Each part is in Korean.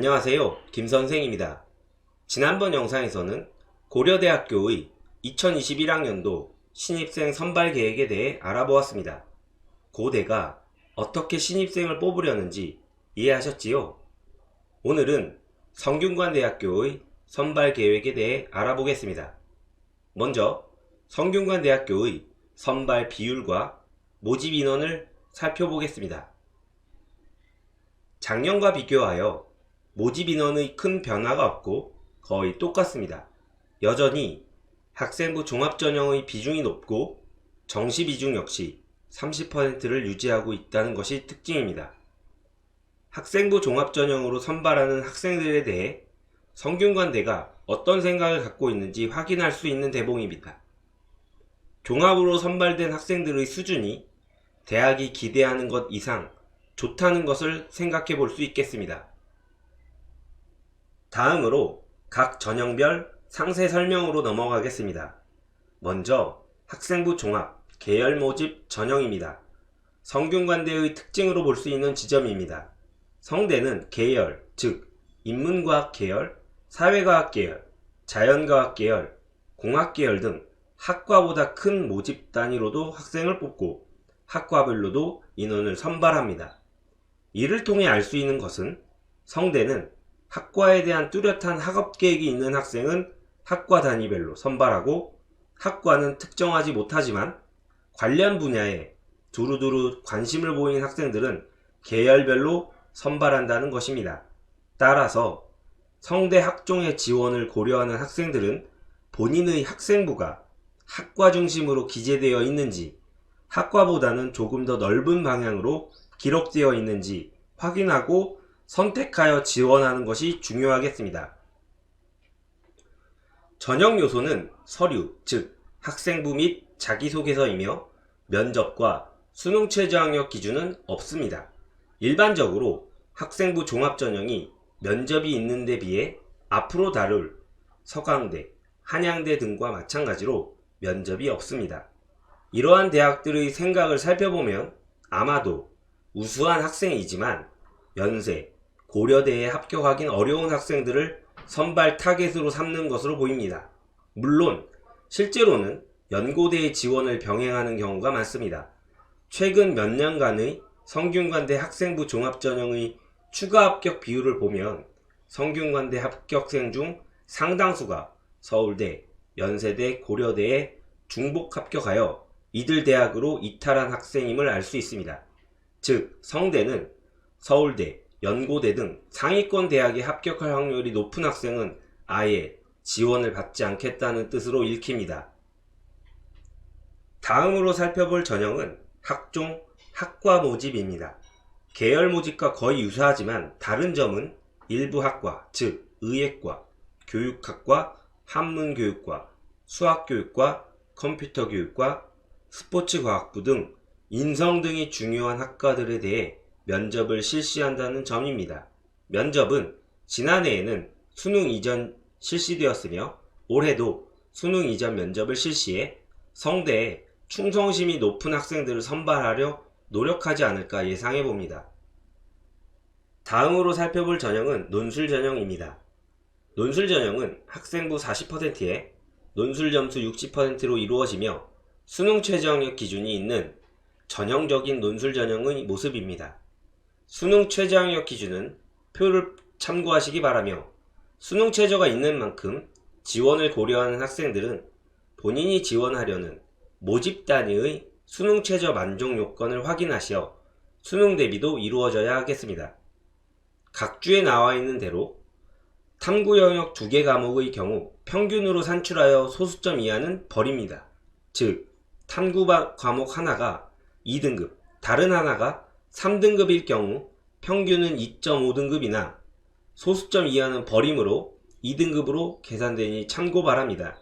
안녕하세요. 김선생입니다. 지난번 영상에서는 고려대학교의 2021학년도 신입생 선발 계획에 대해 알아보았습니다. 고대가 어떻게 신입생을 뽑으려는지 이해하셨지요? 오늘은 성균관대학교의 선발 계획에 대해 알아보겠습니다. 먼저 성균관대학교의 선발 비율과 모집 인원을 살펴보겠습니다. 작년과 비교하여 모집 인원의 큰 변화가 없고 거의 똑같습니다. 여전히 학생부 종합전형의 비중이 높고 정시 비중 역시 30%를 유지하고 있다는 것이 특징입니다. 학생부 종합전형으로 선발하는 학생들에 대해 성균관대가 어떤 생각을 갖고 있는지 확인할 수 있는 대목입니다. 종합으로 선발된 학생들의 수준이 대학이 기대하는 것 이상 좋다는 것을 생각해 볼 수 있겠습니다. 다음으로 각 전형별 상세 설명으로 넘어가겠습니다. 먼저 학생부 종합 계열 모집 전형입니다. 성균관대의 특징으로 볼 수 있는 지점입니다. 성대는 계열, 즉 인문과학 계열, 사회과학 계열, 자연과학 계열, 공학 계열 등 학과보다 큰 모집 단위로도 학생을 뽑고 학과별로도 인원을 선발합니다. 이를 통해 알 수 있는 것은 성대는 학과에 대한 뚜렷한 학업 계획이 있는 학생은 학과 단위별로 선발하고 학과는 특정하지 못하지만 관련 분야에 두루두루 관심을 보이는 학생들은 계열별로 선발한다는 것입니다. 따라서 성대 학종의 지원을 고려하는 학생들은 본인의 학생부가 학과 중심으로 기재되어 있는지 학과보다는 조금 더 넓은 방향으로 기록되어 있는지 확인하고 선택하여 지원하는 것이 중요하겠습니다. 전형 요소는 서류, 즉 학생부 및 자기소개서이며 면접과 수능 최저학력 기준은 없습니다. 일반적으로 학생부 종합전형이 면접이 있는 데 비해 앞으로 다룰 서강대, 한양대 등과 마찬가지로 면접이 없습니다. 이러한 대학들의 생각을 살펴보면 아마도 우수한 학생이지만 연세, 고려대에 합격하긴 어려운 학생들을 선발 타겟으로 삼는 것으로 보입니다. 물론 실제로는 연고대의 지원을 병행하는 경우가 많습니다. 최근 몇 년간의 성균관대 학생부 종합전형의 추가 합격 비율을 보면 성균관대 합격생 중 상당수가 서울대, 연세대, 고려대에 중복 합격하여 이들 대학으로 이탈한 학생임을 알 수 있습니다. 즉 성대는 서울대, 연고대 등 상위권 대학에 합격할 확률이 높은 학생은 아예 지원을 받지 않겠다는 뜻으로 읽힙니다. 다음으로 살펴볼 전형은 학종, 학과 모집입니다. 계열 모집과 거의 유사하지만 다른 점은 일부 학과, 즉 의예과, 교육학과, 한문교육과, 수학교육과, 컴퓨터교육과, 스포츠과학부 등 인성 등이 중요한 학과들에 대해 면접을 실시한다는 점입니다. 면접은 지난해에는 수능 이전 실시되었으며 올해도 수능 이전 면접을 실시해 성대에 충성심이 높은 학생들을 선발하려 노력하지 않을까 예상해 봅니다. 다음으로 살펴볼 전형은 논술 전형입니다. 논술 전형은 학생부 40%에 논술 점수 60%로 이루어지며 수능 최저학력 기준이 있는 전형적인 논술 전형의 모습입니다. 수능 최저학력 기준은 표를 참고하시기 바라며 수능 최저가 있는 만큼 지원을 고려하는 학생들은 본인이 지원하려는 모집 단위의 수능 최저 만족 요건을 확인하시어 수능 대비도 이루어져야 하겠습니다. 각 주에 나와 있는 대로 탐구 영역 2개 과목의 경우 평균으로 산출하여 소수점 이하는 버립니다. 즉 탐구 과목 하나가 2등급, 다른 하나가 3등급일 경우 평균은 2.5등급이나 소수점 이하는 버림으로 2등급으로 계산되니 참고 바랍니다.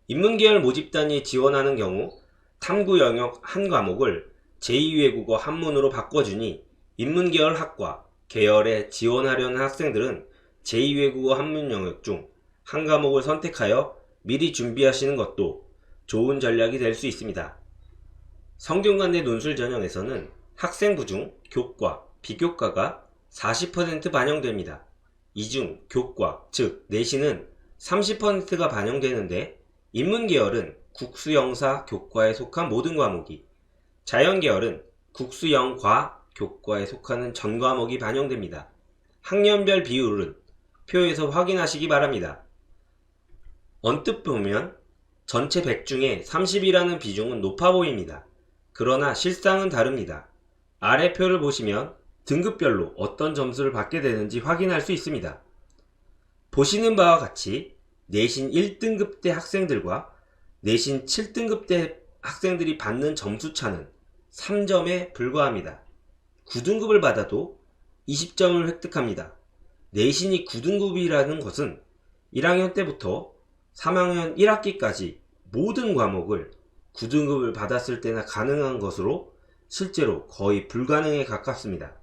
인문계열 모집단위에 지원하는 경우 탐구 영역 한 과목을 제2외국어 한문으로 바꿔주니 인문계열 학과, 계열에 지원하려는 학생들은 제2외국어 한문 영역 중 한 과목을 선택하여 미리 준비하시는 것도 좋은 전략이 될 수 있습니다. 성균관대 논술 전형에서는 학생부 중 교과, 비교과가 40% 반영됩니다. 이중, 교과, 즉 내신은 30%가 반영되는데 인문계열은 국수영사 교과에 속한 모든 과목이, 자연계열은 국수영과 교과에 속하는 전 과목이 반영됩니다. 학년별 비율은 표에서 확인하시기 바랍니다. 언뜻 보면 전체 100 중에 30이라는 비중은 높아 보입니다. 그러나 실상은 다릅니다. 아래 표를 보시면 등급별로 어떤 점수를 받게 되는지 확인할 수 있습니다. 보시는 바와 같이 내신 1등급대 학생들과 내신 7등급대 학생들이 받는 점수 차는 3점에 불과합니다. 9등급을 받아도 20점을 획득합니다. 내신이 9등급이라는 것은 1학년 때부터 3학년 1학기까지 모든 과목을 9등급을 받았을 때나 가능한 것으로 실제로 거의 불가능에 가깝습니다.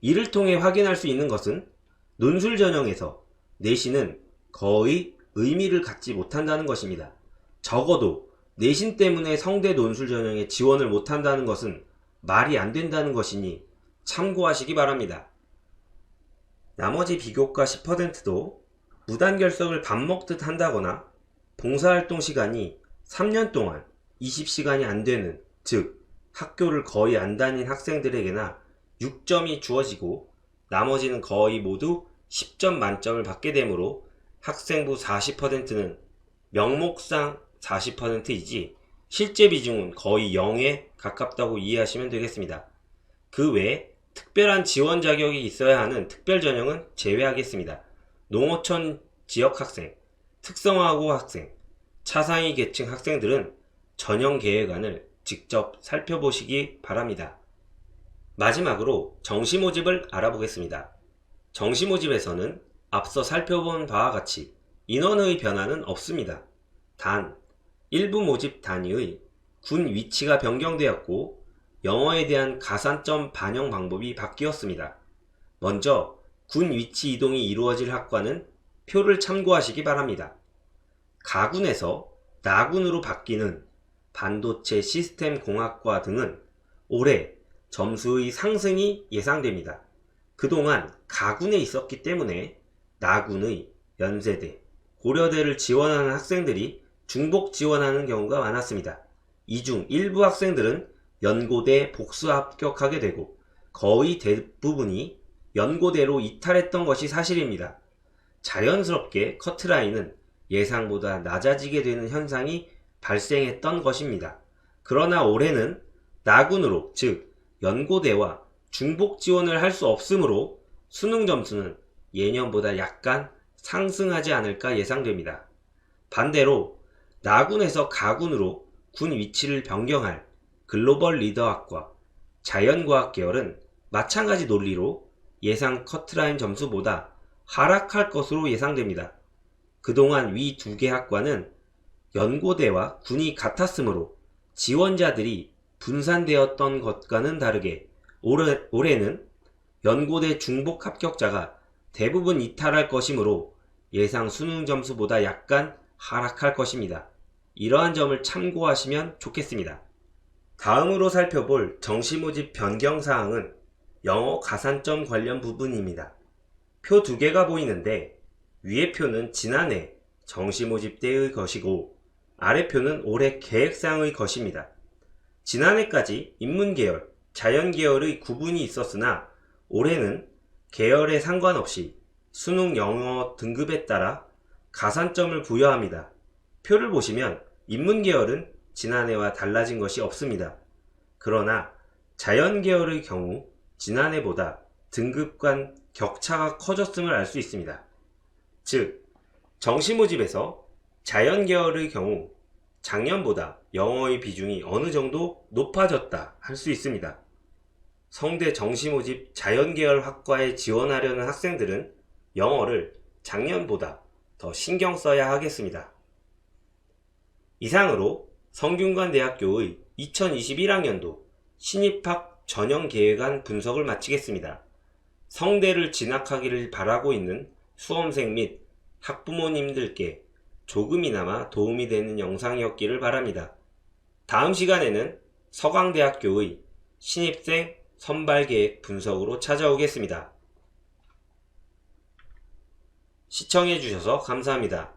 이를 통해 확인할 수 있는 것은 논술 전형에서 내신은 거의 의미를 갖지 못한다는 것입니다. 적어도 내신 때문에 성대 논술 전형에 지원을 못한다는 것은 말이 안 된다는 것이니 참고하시기 바랍니다. 나머지 비교과 10%도 무단결석을 밥 먹듯 한다거나 봉사활동 시간이 3년 동안 20시간이 안 되는, 즉 학교를 거의 안 다닌 학생들에게나 6점이 주어지고 나머지는 거의 모두 10점 만점을 받게 되므로 학생부 40%는 명목상 40%이지 실제 비중은 거의 0에 가깝다고 이해하시면 되겠습니다. 그 외에 특별한 지원 자격이 있어야 하는 특별전형은 제외하겠습니다. 농어촌 지역 학생, 특성화고 학생, 차상위 계층 학생들은 전형 계획안을 직접 살펴보시기 바랍니다. 마지막으로 정시 모집을 알아보겠습니다. 정시 모집에서는 앞서 살펴본 바와 같이 인원의 변화는 없습니다. 단, 일부 모집 단위의 군 위치가 변경되었고 영어에 대한 가산점 반영 방법이 바뀌었습니다. 먼저 군 위치 이동이 이루어질 학과는 표를 참고하시기 바랍니다. 가군에서 나군으로 바뀌는 반도체 시스템 공학과 등은 올해 점수의 상승이 예상됩니다. 그동안 가군에 있었기 때문에 나군의 연세대, 고려대를 지원하는 학생들이 중복 지원하는 경우가 많았습니다. 이 중 일부 학생들은 연고대 복수 합격하게 되고 거의 대부분이 연고대로 이탈했던 것이 사실입니다. 자연스럽게 커트라인은 예상보다 낮아지게 되는 현상이 발생했던 것입니다. 그러나 올해는 나군으로, 즉 연고대와 중복 지원을 할 수 없으므로 수능 점수는 예년보다 약간 상승하지 않을까 예상됩니다. 반대로 나군에서 가군으로 군 위치를 변경할 글로벌 리더학과, 자연과학 계열은 마찬가지 논리로 예상 커트라인 점수보다 하락할 것으로 예상됩니다. 그동안 위 두 개 학과는 연고대와 군이 같았으므로 지원자들이 분산되었던 것과는 다르게 올해는 연고대 중복 합격자가 대부분 이탈할 것이므로 예상 수능 점수보다 약간 하락할 것입니다. 이러한 점을 참고하시면 좋겠습니다. 다음으로 살펴볼 정시 모집 변경 사항은 영어 가산점 관련 부분입니다. 표 두 개가 보이는데 위의 표는 지난해 정시 모집 때의 것이고 아래 표는 올해 계획사항의 것입니다. 지난해까지 인문계열, 자연계열의 구분이 있었으나 올해는 계열에 상관없이 수능 영어 등급에 따라 가산점을 부여합니다. 표를 보시면 인문계열은 지난해와 달라진 것이 없습니다. 그러나 자연계열의 경우 지난해보다 등급 간 격차가 커졌음을 알 수 있습니다. 즉, 정시 모집에서 자연계열의 경우 작년보다 영어의 비중이 어느 정도 높아졌다 할 수 있습니다. 성대 정시 모집 자연계열 학과에 지원하려는 학생들은 영어를 작년보다 더 신경 써야 하겠습니다. 이상으로 성균관대학교의 2021학년도 신입학 전형계획안 분석을 마치겠습니다. 성대를 진학하기를 바라고 있는 수험생 및 학부모님들께 조금이나마 도움이 되는 영상이었기를 바랍니다. 다음 시간에는 서강대학교의 신입생 선발계획 분석으로 찾아오겠습니다. 시청해주셔서 감사합니다.